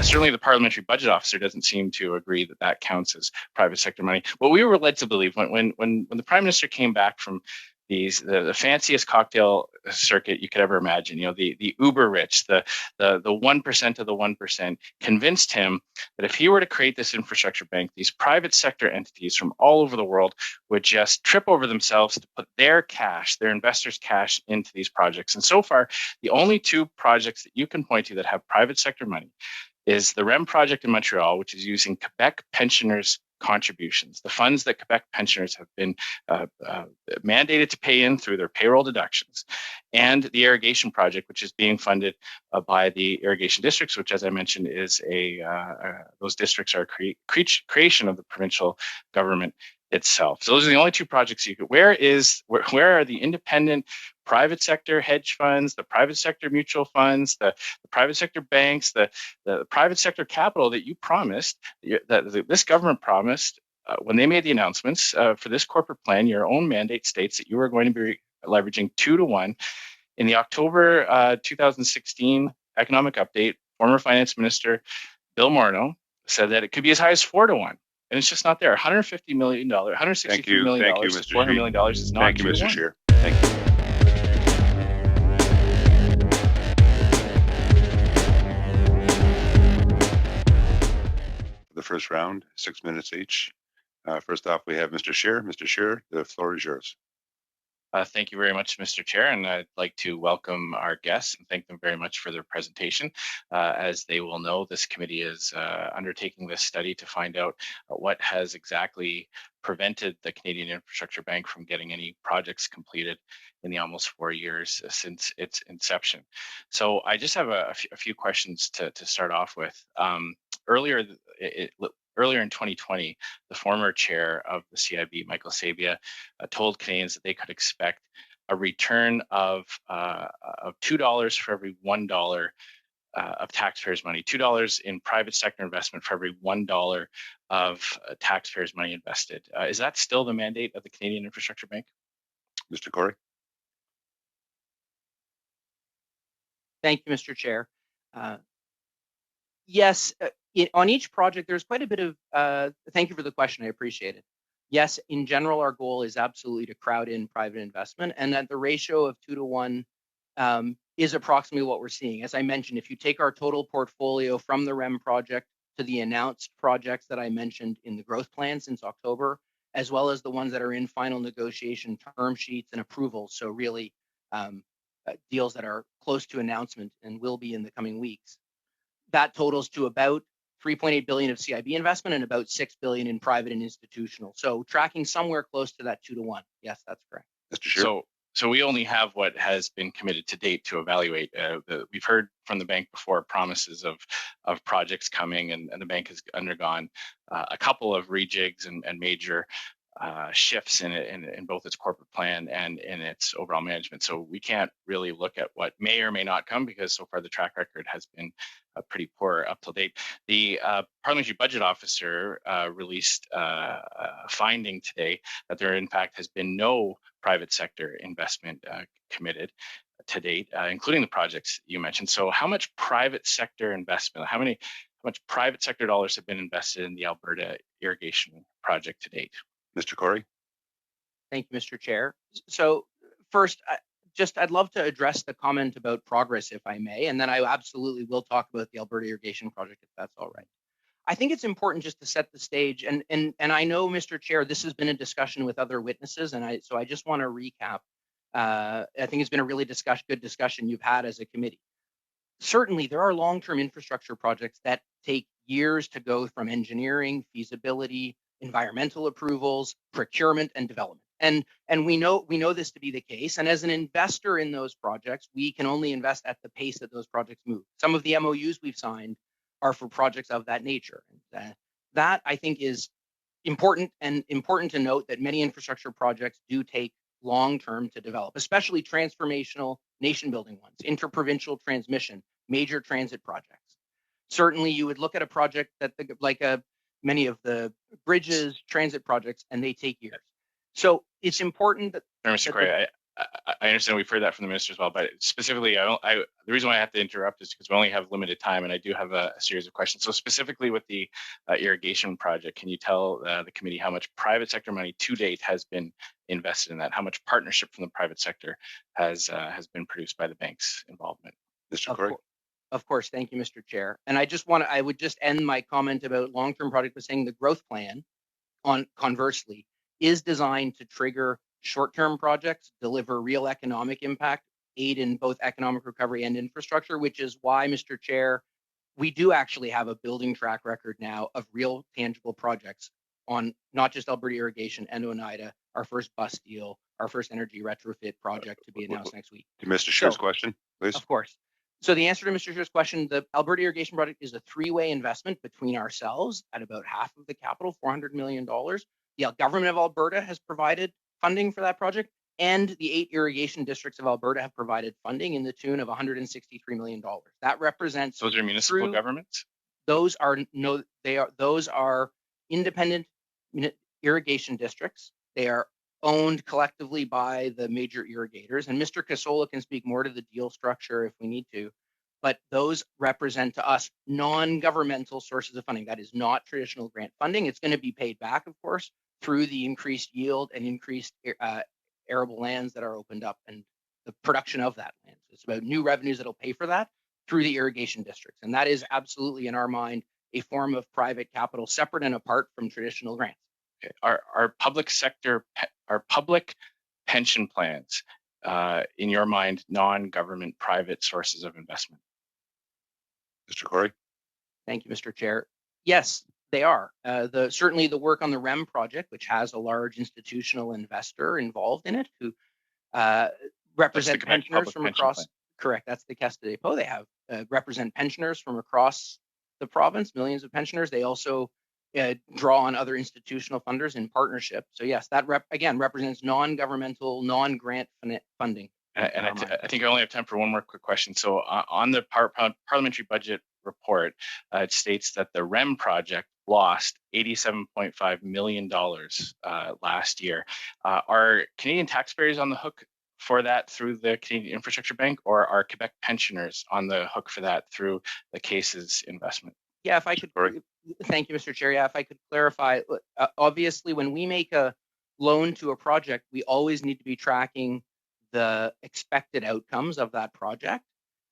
certainly the parliamentary budget officer doesn't seem to agree that that counts as private sector money. What we were led to believe when the Prime Minister came back from the fanciest cocktail circuit you could ever imagine, the uber rich, the 1% of the 1%, convinced him that if he were to create this infrastructure bank, these private sector entities from all over the world would just trip over themselves to put their cash, their investors' cash, into these projects. And so far, the only two projects that you can point to that have private sector money is the REM project in Montreal, which is using Quebec pensioners' contributions, the funds that Quebec pensioners have been mandated to pay in through their payroll deductions, and the irrigation project, which is being funded by the irrigation districts, which, as I mentioned, is those districts are creation of the provincial government itself. So those are the only two projects you could. Where are the independent private sector hedge funds, the private sector mutual funds, the private sector banks, the private sector capital that you promised, that this government promised when they made the announcements for this corporate plan? Your own mandate states that you were going to be leveraging 2-to-1. In the October 2016 economic update, former finance minister Bill Morneau said that it could be as high as 4-to-1. And it's just not there. $150 million, $163 million, $400 million is not. Thank you, Mr. Scheer. Thank you. The first round, 6 minutes each. First off, we have Mr. Scheer. Mr. Scheer, the floor is yours. Thank you very much, Mr. Chair, and I'd like to welcome our guests and thank them very much for their presentation. As they will know, this committee is undertaking this study to find out what has exactly prevented the Canadian Infrastructure Bank from getting any projects completed in the almost 4 years since its inception. So I just have a few questions to start off with. Earlier in 2020, the former chair of the CIB, Michael Sabia, told Canadians that they could expect a return of $2 for every $1 of taxpayers' money, $2 in private sector investment for every $1 of taxpayers' money invested. Is that still the mandate of the Canadian Infrastructure Bank? Mr. Corey. Thank you, Mr. Chair. Yes, on each project, there's quite a bit of, thank you for the question, I appreciate it. Yes, in general, our goal is absolutely to crowd in private investment, and that the ratio of 2-to-1 is approximately what we're seeing. As I mentioned, if you take our total portfolio from the REM project to the announced projects that I mentioned in the growth plan since October, as well as the ones that are in final negotiation term sheets and approvals, so really deals that are close to announcement and will be in the coming weeks, that totals to about $3.8 billion of CIB investment and about $6 billion in private and institutional. So tracking somewhere close to that 2-to-1. Yes, that's correct. Mr. Scheer. So we only have what has been committed to date to evaluate. We've heard from the bank before promises of projects coming, and the bank has undergone a couple of rejigs and major shifts in both its corporate plan and in its overall management. So we can't really look at what may or may not come, because so far the track record has been pretty poor up to date. The parliamentary budget officer released a finding today that there in fact has been no private sector investment committed to date, including the projects you mentioned. So how much private sector investment, how much private sector dollars have been invested in the Alberta irrigation project to date? Mr. Corey. Thank you, Mr. Chair. So first, I'd love to address the comment about progress, if I may, and then I absolutely will talk about the Alberta irrigation project, if that's all right. I think it's important just to set the stage, and I know, Mr. Chair, this has been a discussion with other witnesses, so I just want to recap. I think it's been a really good discussion you've had as a committee. Certainly, there are long-term infrastructure projects that take years to go from engineering, feasibility, environmental approvals, procurement, and development. And we know this to be the case. And as an investor in those projects, we can only invest at the pace that those projects move. Some of the MOUs we've signed are for projects of that nature. That I think is important, and important to note that many infrastructure projects do take long-term to develop, especially transformational nation-building ones, interprovincial transmission, major transit projects. Certainly, you would look at a project that many of the bridges, transit projects, and they take years. So it's important that. Mr. Corey, I understand we've heard that from the minister as well, but specifically, the reason why I have to interrupt is because we only have limited time, and I do have a series of questions. So specifically with the irrigation project, can you tell the committee how much private sector money to date has been invested in that? How much partnership from the private sector has been produced by the bank's involvement? Mr. Corey. Of course, thank you, Mr. Chair. And I would just end my comment about long-term project by saying the growth plan, conversely, is designed to trigger short-term projects, deliver real economic impact, aid in both economic recovery and infrastructure, which is why, Mr. Chair, we do actually have a building track record now of real tangible projects on not just Alberta Irrigation and Oneida, our first bus deal, our first energy retrofit project to be announced next week. To Mr. Scheer's question, please. Of course. So the answer to Mr. Scheer's question, the Alberta Irrigation project is a three-way investment between ourselves at about half of the capital, $400 million. The government of Alberta has provided funding for that project, and the 8 irrigation districts of Alberta have provided funding in the tune of $163 million. That represents those are municipal governments. Those are independent irrigation districts. They are owned collectively by the major irrigators, and Mr. Casola can speak more to the deal structure if we need to. But those represent to us non-governmental sources of funding. That is not traditional grant funding. It's going to be paid back, of course, through the increased yield and increased arable lands that are opened up and the production of that land. It's about new revenues that'll pay for that through the irrigation districts. And that is absolutely, in our mind, a form of private capital separate and apart from traditional grants. Okay. Our public pension plans, in your mind, non-government private sources of investment? Mr. Corey. Thank you, Mr. Chair. Yes, they are. Certainly the work on the REM project, which has a large institutional investor involved in it, who represent pensioners from across. Correct. That's the Caisse de dépôt. They have represent pensioners from across the province, millions of pensioners. They also draw on other institutional funders in partnership. So yes, that again represents non-governmental, non-grant funding. And I think I only have time for one more quick question. So on the parliamentary budget report, it states that the REM project lost $87.5 million last year. Are Canadian taxpayers on the hook for that through the Canadian Infrastructure Bank, or are Quebec pensioners on the hook for that through the Caisse's investment? Yeah, if I could, thank you, Mr. Chair. Yeah, if I could clarify, obviously when we make a loan to a project, we always need to be tracking the expected outcomes of that project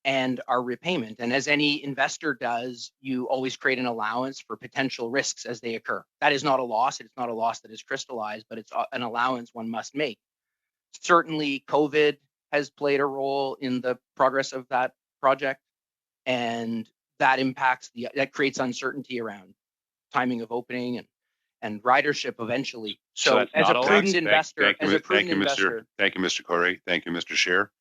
and our repayment. And as any investor does, you always create an allowance for potential risks as they occur. That is not a loss. It's not a loss that is crystallized, but it's an allowance one must make. Certainly, COVID has played a role in the progress of that project, and that that creates uncertainty around timing of opening and ridership eventually. So as a prudent investor, thank you, Mr. Corey. Thank you, Mr. Scheer.